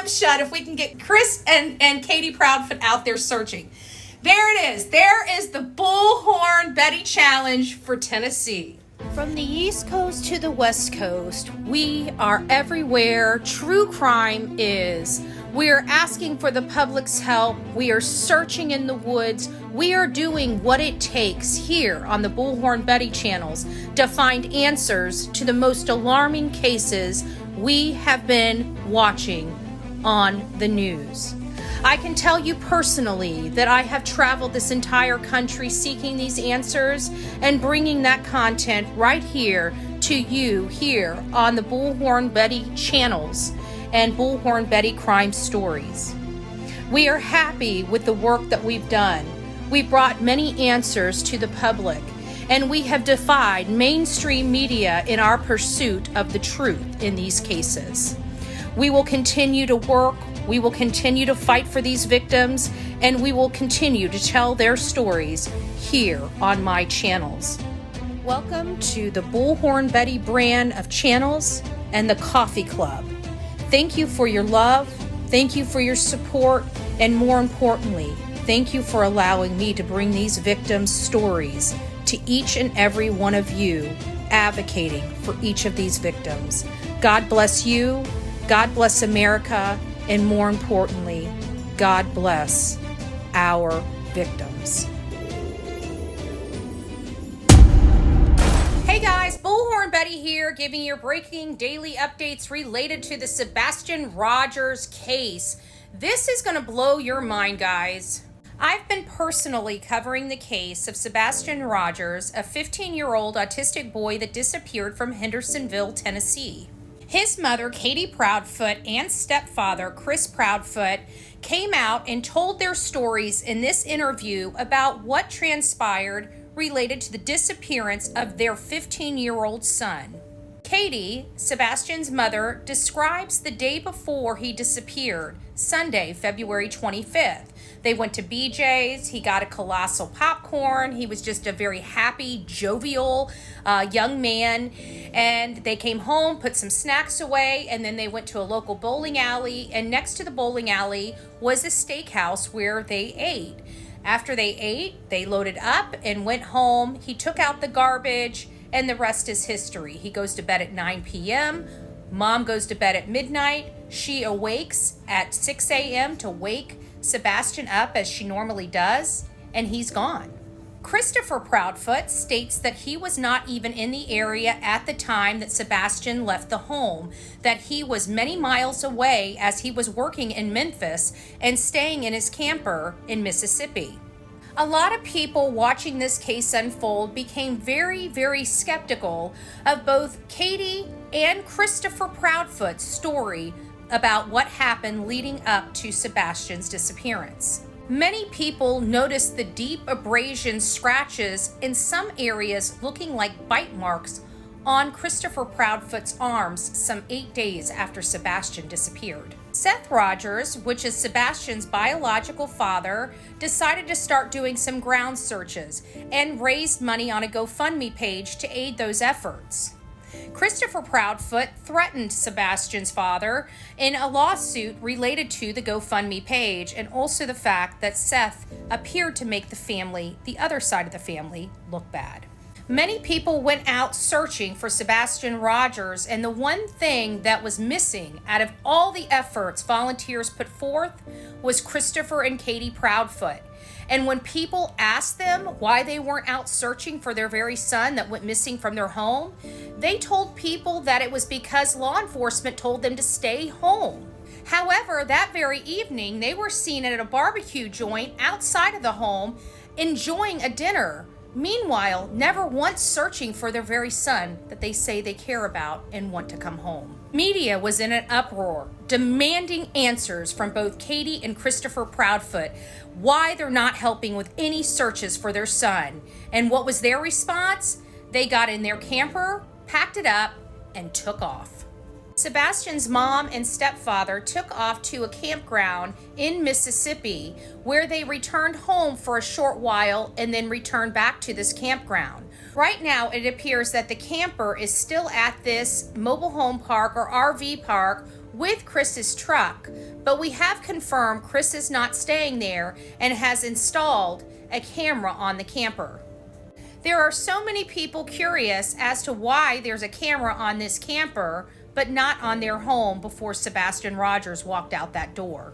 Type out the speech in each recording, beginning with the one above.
mouth shut if we can get Chris and Katie Proudfoot out there searching. There it is. There is the Bullhorn Betty Challenge for Tennessee. From the East Coast to the West Coast, we are everywhere true crime is. We are asking for the public's help. We are searching in the woods. We are doing what it takes here on the Bullhorn Betty channels to find answers to the most alarming cases we have been watching on the news. I can tell you personally that I have traveled this entire country seeking these answers and bringing that content right here to you here on the Bullhorn Betty channels and Bullhorn Betty crime stories. We are happy with the work that we've done. We've brought many answers to the public, and we have defied mainstream media in our pursuit of the truth in these cases. We will continue to work. We will continue to fight for these victims, and we will continue to tell their stories here on my channels. Welcome to the Bullhorn Betty brand of channels and the Coffee Club. Thank you for your love, thank you for your support, and more importantly, thank you for allowing me to bring these victims' stories to each and every one of you, advocating for each of these victims. God bless you, God bless America, and more importantly, God bless our victims. Hey guys, Bullhorn Betty here, giving you breaking daily updates related to the Sebastian Rogers case. This is going to blow your mind, guys. I've been personally covering the case of Sebastian Rogers, a 15-year-old autistic boy that disappeared from Hendersonville, Tennessee. His mother, Katie Proudfoot, and stepfather, Chris Proudfoot, came out and told their stories in this interview about what transpired related to the disappearance of their 15-year-old son. Katie, Sebastian's mother, describes the day before he disappeared, Sunday, February 25th. They went to BJ's, he got a colossal popcorn, he was just a very happy, jovial young man, and they came home, put some snacks away, and then they went to a local bowling alley, and next to the bowling alley was a steakhouse where they ate. After they ate, they loaded up and went home. He took out the garbage, and the rest is history. He goes to bed at 9 p.m., Mom goes to bed at midnight, she awakes at 6 a.m. to wake Sebastian up as she normally does, and he's gone. Christopher Proudfoot states that he was not even in the area at the time that Sebastian left the home, that he was many miles away as he was working in Memphis and staying in his camper in Mississippi. A lot of people watching this case unfold became very, very skeptical of both Katie and Christopher Proudfoot's story about what happened leading up to Sebastian's disappearance. Many people noticed the deep abrasion scratches in some areas looking like bite marks on Christopher Proudfoot's arms some 8 days after Sebastian disappeared. Seth Rogers, which is Sebastian's biological father, decided to start doing some ground searches and raised money on a GoFundMe page to aid those efforts. Christopher Proudfoot threatened Sebastian's father in a lawsuit related to the GoFundMe page and also the fact that Seth appeared to make the other side of the family, look bad. Many people went out searching for Sebastian Rogers, and the one thing that was missing out of all the efforts volunteers put forth was Christopher and Katie Proudfoot. And when people asked them why they weren't out searching for their very son that went missing from their home, they told people that it was because law enforcement told them to stay home. However, that very evening, they were seen at a barbecue joint outside of the home enjoying a dinner. Meanwhile, never once searching for their very son that they say they care about and want to come home. Media was in an uproar, demanding answers from both Katie and Christopher Proudfoot why they're not helping with any searches for their son. And what was their response? They got in their camper, packed it up, and took off. Sebastian's mom and stepfather took off to a campground in Mississippi where they returned home for a short while and then returned back to this campground. Right now, it appears that the camper is still at this mobile home park or RV park with Chris's truck, but we have confirmed Chris is not staying there and has installed a camera on the camper. There are so many people curious as to why there's a camera on this camper, but not on their home before Sebastian Rogers walked out that door.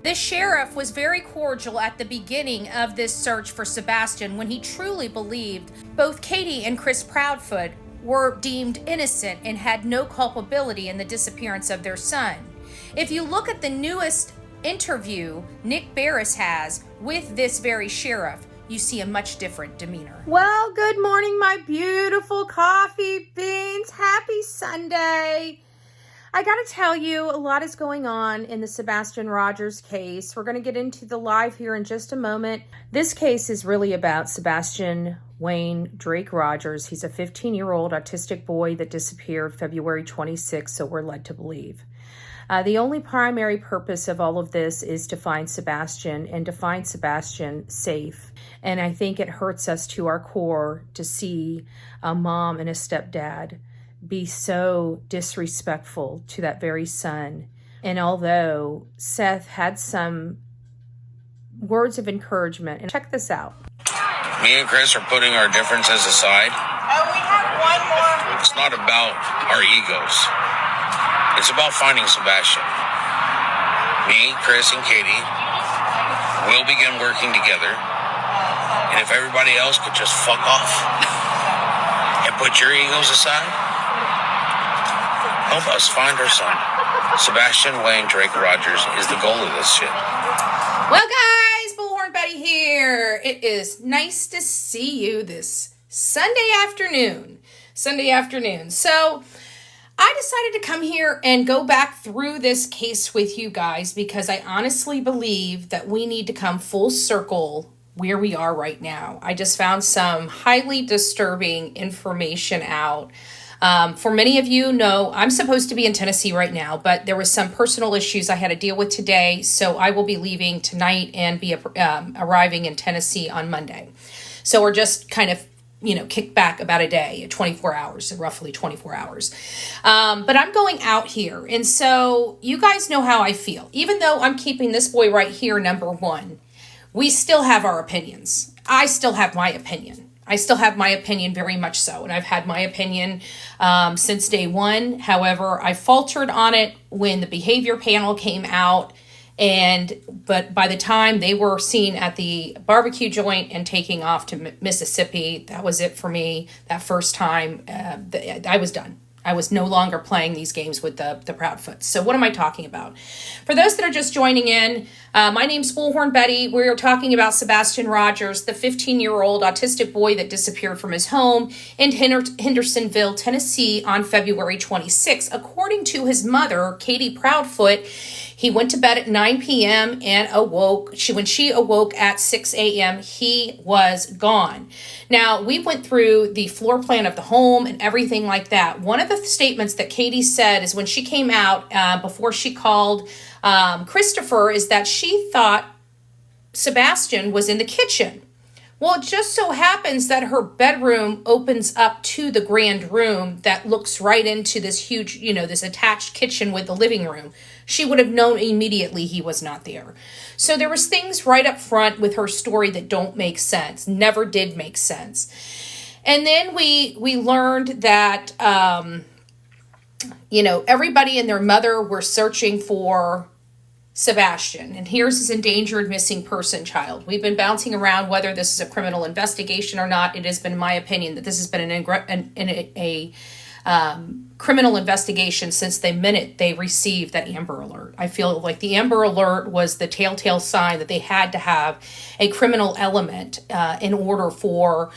The sheriff was very cordial at the beginning of this search for Sebastian when he truly believed both Katie and Chris Proudfoot were deemed innocent and had no culpability in the disappearance of their son. If you look at the newest interview Nick Barris has with this very sheriff, you see a much different demeanor. Well, good morning, my beautiful coffee beans. Happy Sunday. I gotta tell you, a lot is going on in the Sebastian Rogers case. We're gonna get into the live here in just a moment. This case is really about Sebastian Wayne Drake Rogers. He's a 15-year-old autistic boy that disappeared February 26th, so we're led to believe. The only primary purpose of all of this is to find Sebastian and to find Sebastian safe. And I think it hurts us to our core to see a mom and a stepdad be so disrespectful to that very son. And although Seth had some words of encouragement, and check this out. Me and Chris are putting our differences aside. Oh, we have one more. It's not about our egos. It's about finding Sebastian. Me, Chris, and Katie will begin working together. And if everybody else could just fuck off and put your egos aside, help us find our son. Sebastian Wayne Drake Rogers is the goal of this shit. Well, guys, Bullhorn Betty here. It is nice to see you this Sunday afternoon. So I decided to come here and go back through this case with you guys because I honestly believe that we need to come full circle where we are right now. I just found some highly disturbing information out. For many of you know, I'm supposed to be in Tennessee right now, but there was some personal issues I had to deal with today, so I will be leaving tonight and be arriving in Tennessee on Monday. So we're just kind of, kicked back about a day, 24 hours, roughly 24 hours. But I'm going out here, and so you guys know how I feel. Even though I'm keeping this boy right here, number one, we still have our opinions. I still have my opinion. Very much so. And I've had my opinion since day one. However, I faltered on it when the behavior panel came out. But by the time they were seen at the barbecue joint and taking off to Mississippi, that was it for me. That first time, I was done. I was no longer playing these games with the Proudfoots. So what am I talking about? For those that are just joining in, my name's Bullhorn Betty. We're talking about Sebastian Rogers, the 15-year-old autistic boy that disappeared from his home in Hendersonville, Tennessee on February 26. According to his mother, Katie Proudfoot, he went to bed at 9 p.m. and awoke. When she awoke at 6 a.m., he was gone. Now, we went through the floor plan of the home and everything like that. One of the statements that Katie said is when she came out before she called Christopher is that she thought Sebastian was in the kitchen. Well, it just so happens that her bedroom opens up to the grand room that looks right into this huge, this attached kitchen with the living room. She would have known immediately he was not there. So there was things right up front with her story that don't make sense, never did make sense. And then we learned that, everybody and their mother were searching for Sebastian, and here's his endangered missing person child. We've been bouncing around whether this is a criminal investigation or not. It has been my opinion that this has been a criminal investigation since the minute they received that Amber Alert. I feel like the Amber Alert was the telltale sign that they had to have a criminal element in order for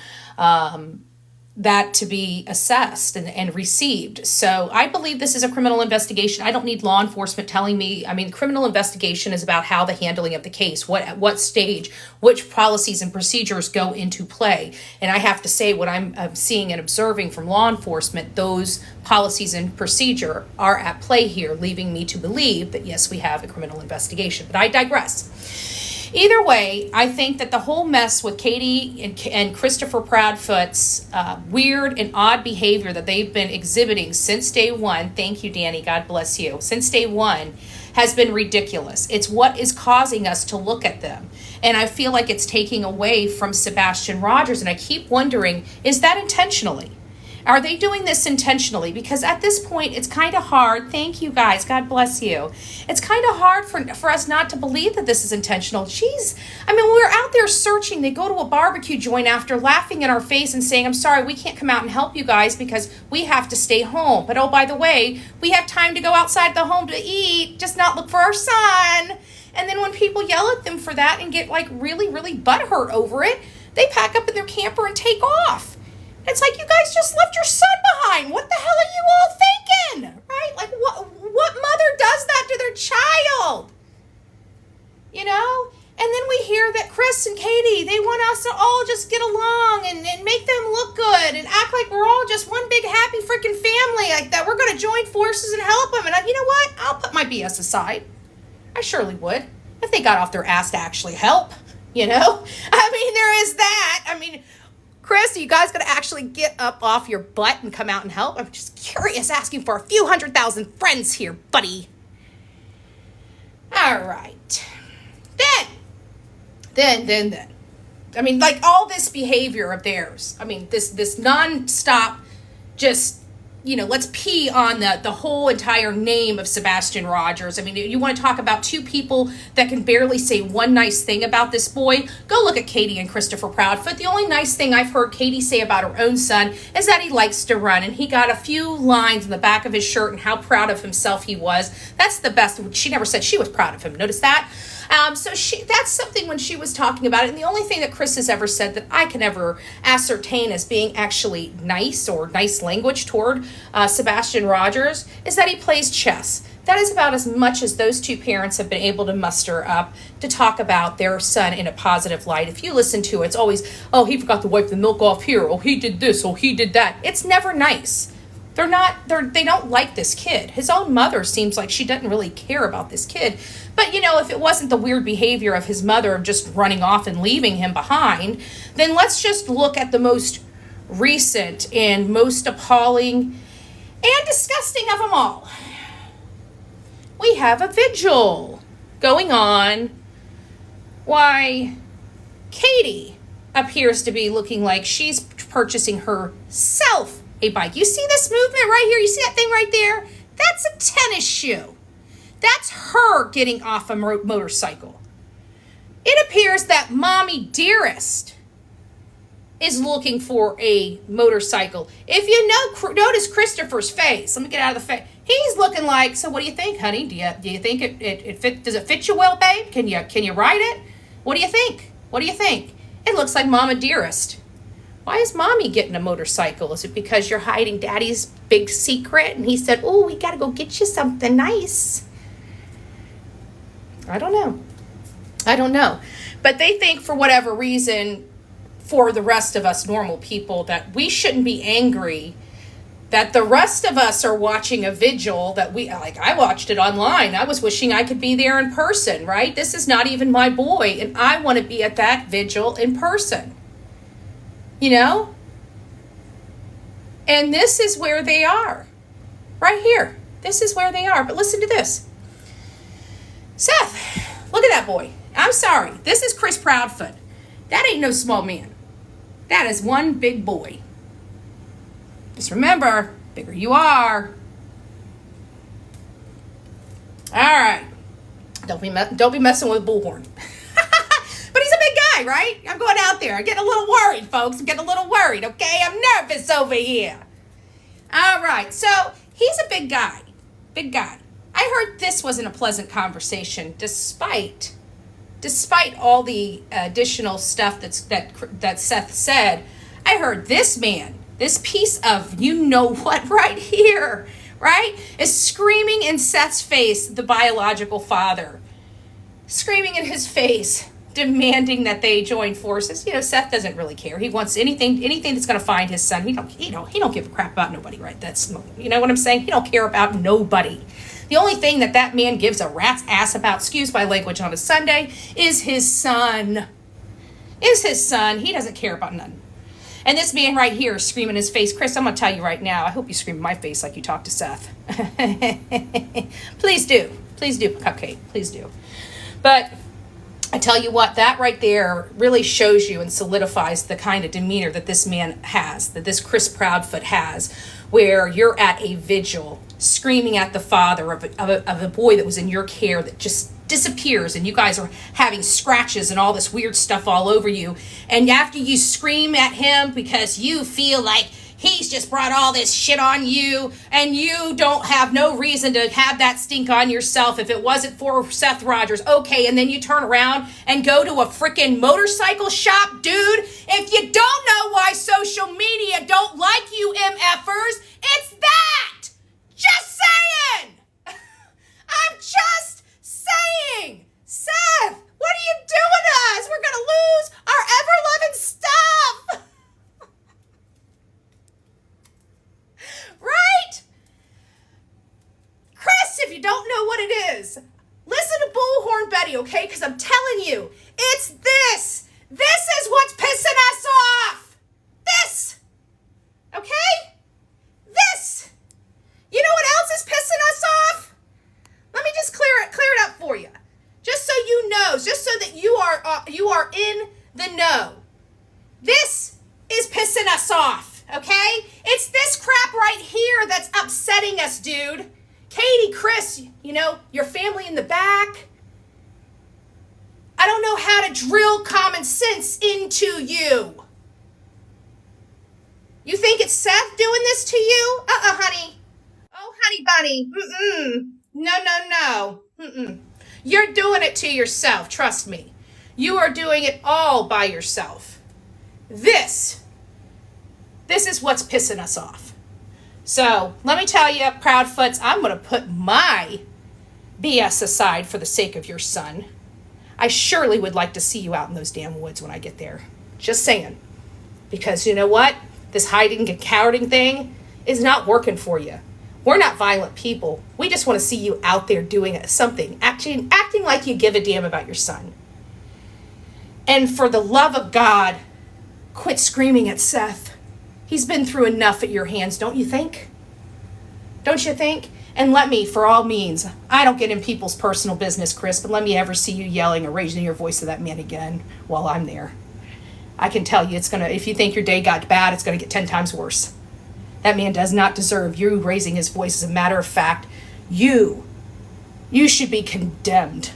that to be assessed and received. So I believe this is a criminal investigation. I don't need law enforcement telling me. Criminal investigation is about how the handling of the case, at what stage, which policies and procedures go into play. And I have to say what I'm seeing and observing from law enforcement, those policies and procedure are at play here, leaving me to believe that yes, we have a criminal investigation. But I digress. Either way, I think that the whole mess with Katie and Christopher Proudfoot's weird and odd behavior that they've been exhibiting since day one, thank you, Danny, God bless you, since day one, has been ridiculous. It's what is causing us to look at them. And I feel like it's taking away from Sebastian Rogers. And I keep wondering, is that intentionally? Are they doing this intentionally? Because at this point, it's kind of hard. Thank you, guys. God bless you. It's kind of hard for us not to believe that this is intentional. Jeez. I mean, when we were out there searching, they go to a barbecue joint after laughing in our face and saying, I'm sorry, we can't come out and help you guys because we have to stay home. But oh, by the way, we have time to go outside the home to eat, just not look for our son. And then when people yell at them for that and get like really, really butthurt over it, they pack up in their camper and take off. It's like, you guys just left your son behind. What the hell are you all thinking? Right? Like, what mother does that to their child? You know? And then we hear that Chris and Katie, they want us to all just get along and make them look good and act like we're all just one big happy freaking family, like that we're going to join forces and help them. And you know what? I'll put my BS aside. I surely would. If they got off their ass to actually help, you know? I mean, there is that. I mean, Chris, are you guys going to actually get up off your butt and come out and help? I'm just curious, asking for a few 100,000 friends here, buddy. All right. Then. I mean, like all this behavior of theirs. I mean, this non-stop just, you know, let's pee on the whole entire name of Sebastian Rogers. I mean, you want to talk about two people that can barely say one nice thing about this boy? Go look at Katie and Christopher Proudfoot. The only nice thing I've heard Katie say about her own son is that he likes to run, and he got a few lines in the back of his shirt and how proud of himself he was. That's the best. She never said she was proud of him. Notice that? So that's something when she was talking about it. And the only thing that Chris has ever said that I can ever ascertain as being actually nice or nice language toward Sebastian Rogers is that he plays chess. That is about as much as those two parents have been able to muster up to talk about their son in a positive light. If you listen to it, it's always, oh, he forgot to wipe the milk off here. Oh, he did this. Oh, he did that. It's never nice. They don't like this kid. His own mother seems like she doesn't really care about this kid. But, you know, if it wasn't the weird behavior of his mother of just running off and leaving him behind, then let's just look at the most recent and most appalling and disgusting of them all. We have a vigil going on. Why, Katie appears to be looking like she's purchasing herself a bike. You see this movement right here? You see that thing right there? That's a tennis shoe. That's her getting off a motorcycle. It appears that Mommy Dearest is looking for a motorcycle. If you notice Christopher's face, let me get out of the face. He's looking like, so what do you think, honey? Do you think it fit? Does it fit you well, babe? Can you ride it? What do you think? What do you think? It looks like Mama Dearest. Why is Mommy getting a motorcycle? Is it because you're hiding Daddy's big secret? And he said, oh, we got to go get you something nice. I don't know. But they think for whatever reason, for the rest of us normal people, that we shouldn't be angry that the rest of us are watching a vigil that I watched it online. I was wishing I could be there in person, right? This is not even my boy, and I want to be at that vigil in person. You know? And this is where they are. Right here. This is where they are. But listen to this. Seth, look at that boy. I'm sorry. This is Chris Proudfoot. That ain't no small man. That is one big boy. Just remember, bigger you are. All right. Don't be messing with Bullhorn. But he's a big guy, right? I'm going out there. I'm getting a little worried, folks. I'm getting a little worried, okay? I'm nervous over here. All right. So he's a big guy. Big guy. I heard this wasn't a pleasant conversation, despite all the additional stuff that Seth said. I heard this man, this piece of you-know-what right here, right, is screaming in Seth's face, the biological father. Screaming in his face, demanding that they join forces. You know, Seth doesn't really care. He wants anything that's going to find his son. He don't give a crap about nobody, right? That's, you know what I'm saying? He don't care about nobody. The only thing that man gives a rat's ass about, excuse my language on a Sunday, is his son. He doesn't care about none. And this man right here is screaming in his face. Chris, I'm going to tell you right now, I hope you scream in my face like you talk to Seth. Please do. Please do, Cupcake. Please do. But I tell you what, that right there really shows you and solidifies the kind of demeanor that this man has, that this Chris Proudfoot has, where you're at a vigil screaming at the father of a boy that was in your care that just disappears, and you guys are having scratches and all this weird stuff all over you, and after you scream at him because you feel like he's just brought all this shit on you, and you don't have no reason to have that stink on yourself if it wasn't for Seth Rogers. Okay, and then you turn around and go to a freaking motorcycle shop. Dude, if you don't know why social media don't like you MFers, it's that! Just saying! I'm just saying! Seth, what are you doing to us? We're gonna lose our ever-loving stuff! Right? Chris, if you don't know what it is, listen to Bullhorn Betty, okay? Because I'm telling you, it's this. This is what's pissing us off. This. Okay? This. You know what else is pissing us off? Let me just clear it up for you. Just so you know, just so that you are in the know. This is pissing us off, okay? It's this crap right here that's upsetting us, dude. Katie, Chris, you know, your family in the back. I don't know how to drill common sense into you. You think it's Seth doing this to you? Honey. Oh, honey bunny. No. You're doing it to yourself, trust me. You are doing it all by yourself. This is what's pissing us off. So, let me tell you, Proudfoots, I'm going to put my BS aside for the sake of your son. I surely would like to see you out in those damn woods when I get there. Just saying. Because you know what? This hiding and cowering thing is not working for you. We're not violent people. We just want to see you out there doing something, acting like you give a damn about your son. And for the love of God, quit screaming at Seth. He's been through enough at your hands, don't you think? Don't you think? And let me, for all means, I don't get in people's personal business, Chris, but let me ever see you yelling or raising your voice to that man again while I'm there. I can tell you, if you think your day got bad, it's going to get 10 times worse. That man does not deserve you raising his voice. As a matter of fact, you should be condemned.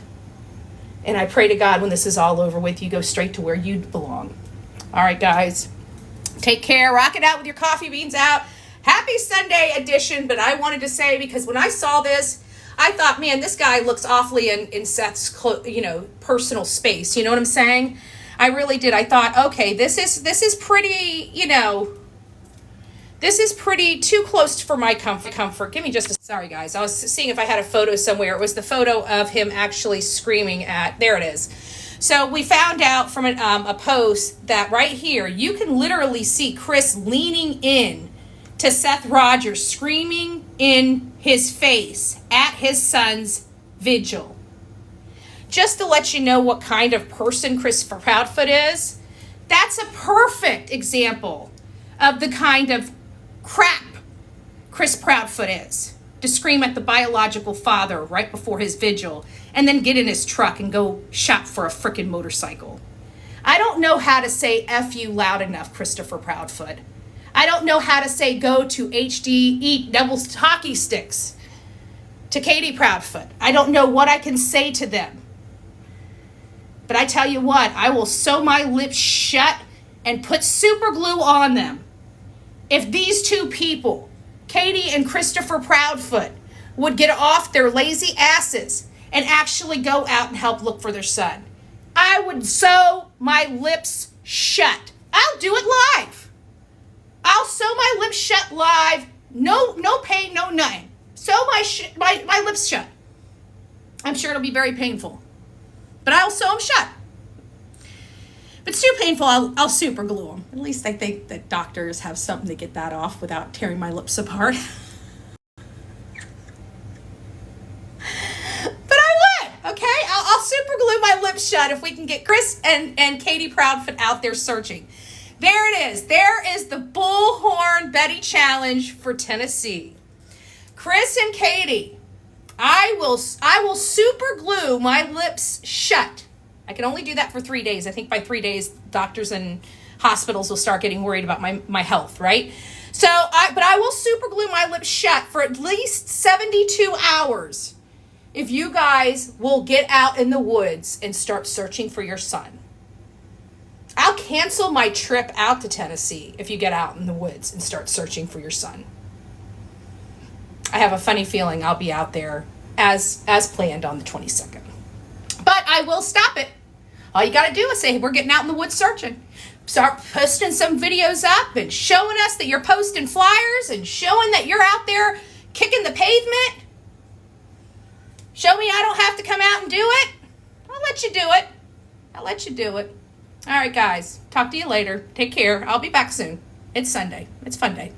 And I pray to God when this is all over with, you go straight to where you belong. All right, guys. Take care. Rock it out with your coffee beans out. Happy Sunday edition. But I wanted to say, because when I saw this, I thought, man, this guy looks awfully in Seth's, personal space. You know what I'm saying? I really did. I thought, okay, this is pretty, this is pretty too close for my comfort. Give me just sorry, guys. I was seeing if I had a photo somewhere. It was the photo of him actually screaming at, there it is. So we found out from a post that right here, you can literally see Chris leaning in to Seth Rogers, screaming in his face at his son's vigil. Just to let you know what kind of person Chris Proudfoot is, that's a perfect example of the kind of crap Chris Proudfoot is. To scream at the biological father right before his vigil and then get in his truck and go shop for a frickin' motorcycle. I don't know how to say F you loud enough, Christopher Proudfoot. I don't know how to say go to HD, eat double hockey sticks to Katie Proudfoot. I don't know what I can say to them. But I tell you what, I will sew my lips shut and put super glue on them. If these two people, Katie and Christopher Proudfoot, would get off their lazy asses and actually go out and help look for their son, I would sew my lips shut. I'll do it live. I'll sew my lips shut live. No pain, no nothing. Sew my lips shut. I'm sure it'll be very painful, but I'll sew them shut. If it's too painful, I'll super glue them. At least I think that doctors have something to get that off without tearing my lips apart. lips shut if we can get Chris and Katie Proudfoot out there searching. There it is. There is the Bullhorn Betty Challenge for Tennessee. Chris and Katie, I will super glue my lips shut. I can only do that for 3 days. I think by 3 days, doctors and hospitals will start getting worried about my health, right? So, but I will super glue my lips shut for at least 72 hours if you guys will get out in the woods and start searching for your son. I'll cancel my trip out to Tennessee if you get out in the woods and start searching for your son. I have a funny feeling I'll be out there as planned on the 22nd. But I will stop it. All you got to do is say, we're getting out in the woods searching. Start posting some videos up and showing us that you're posting flyers and showing that you're out there kicking the pavement. Show me I don't have to come out and do it. I'll let you do it. I'll let you do it. All right, guys. Talk to you later. Take care. I'll be back soon. It's Sunday. It's fun day.